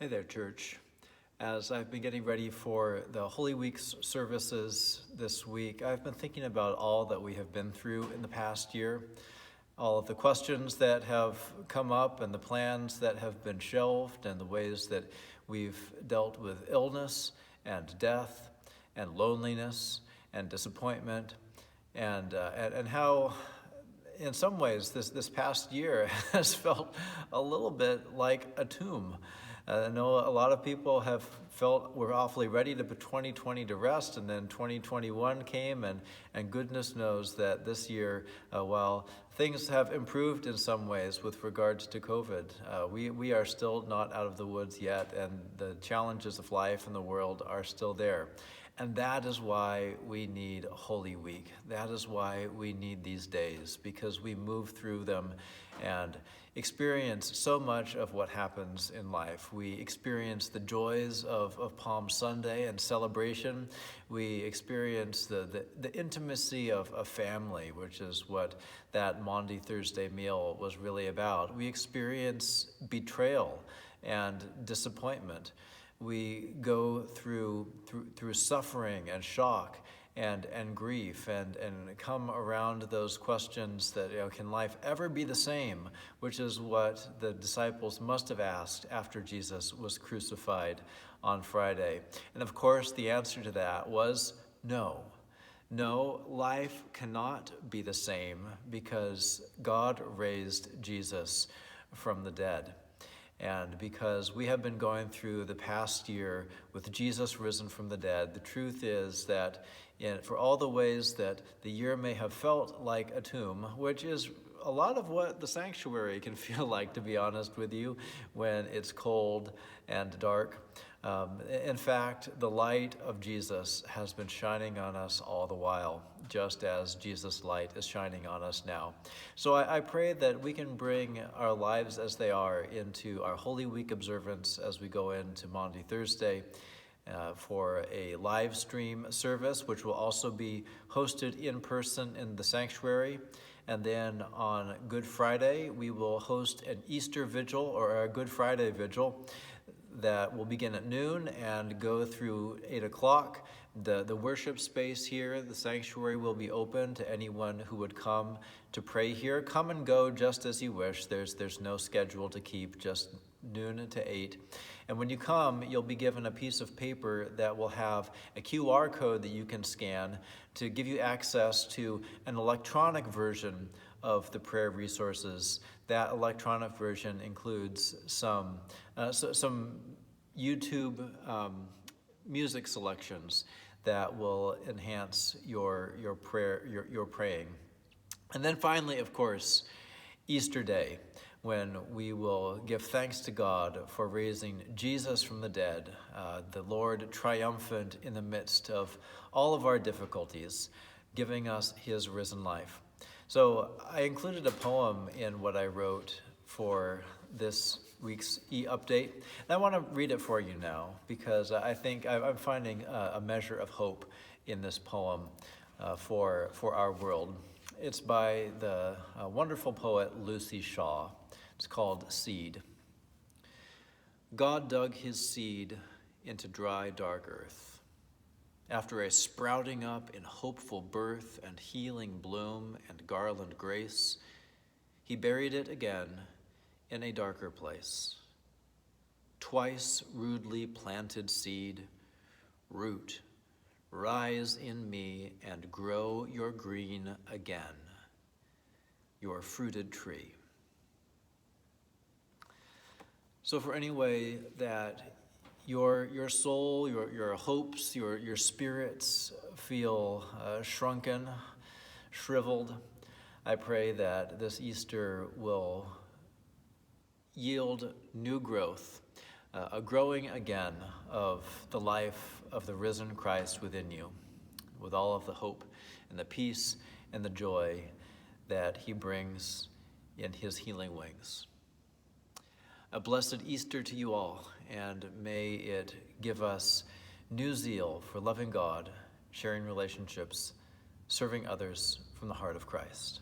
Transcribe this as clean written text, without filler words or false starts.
Hi there, church. As I've been getting ready for the Holy Week services this week, I've been thinking about all that we have been through in the past year, all of the questions that have come up and the plans that have been shelved and the ways that we've dealt with illness and death and loneliness and disappointment and how in some ways this past year has felt a little bit like a tomb. I know a lot of people have felt we're awfully ready to put 2020 to rest, and then 2021 came, and goodness knows that this year, while things have improved in some ways with regards to COVID, we are still not out of the woods yet, and the challenges of life in the world are still there. And that is why we need Holy Week. That is why we need these days, because we move through them and experience so much of what happens in life. We experience the joys of Palm Sunday and celebration. We experience the intimacy of a family, which is what that Maundy Thursday meal was really about. We experience betrayal and disappointment. We go through suffering and shock and grief and come around those questions that, can life ever be the same? Which is what the disciples must have asked after Jesus was crucified on Friday. And of course, the answer to that was no. No, life cannot be the same because God raised Jesus from the dead. And because we have been going through the past year with Jesus risen from the dead, the truth is that for all the ways that the year may have felt like a tomb, which is a lot of what the sanctuary can feel like, to be honest with you, when it's cold and dark. In fact, the light of Jesus has been shining on us all the while, just as Jesus' light is shining on us now. So I pray that we can bring our lives as they are into our Holy Week observance as we go into Maundy Thursday for a live stream service, which will also be hosted in person in the sanctuary. And then on Good Friday, we will host an Easter vigil or a Good Friday vigil that will begin at noon and go through 8 o'clock. The worship space here, the sanctuary, will be open to anyone who would come to pray here. Come and go just as you wish. There's no schedule to keep, just noon to 8. And when you come, you'll be given a piece of paper that will have a QR code that you can scan to give you access to an electronic version of the prayer resources. That electronic version includes some YouTube music selections that will enhance your prayer, your praying. And then finally, of course, Easter Day, when we will give thanks to God for raising Jesus from the dead, the Lord triumphant in the midst of all of our difficulties, giving us his risen life. So I included a poem in what I wrote for this week's e-update. And I want to read it for you now because I think I'm finding a measure of hope in this poem for our world. It's by the wonderful poet Lucy Shaw. It's called Seed. God dug his seed into dry, dark earth. After a sprouting up in hopeful birth and healing bloom and garland grace, he buried it again in a darker place. Twice rudely planted seed, root, rise in me and grow your green again, your fruited tree. So for any way that your soul, your hopes, your spirits feel shrunken, shriveled, I pray that this Easter will yield new growth, a growing again of the life of the risen Christ within you, with all of the hope and the peace and the joy that he brings in his healing wings. A blessed Easter to you all, and may it give us new zeal for loving God, sharing relationships, serving others from the heart of Christ.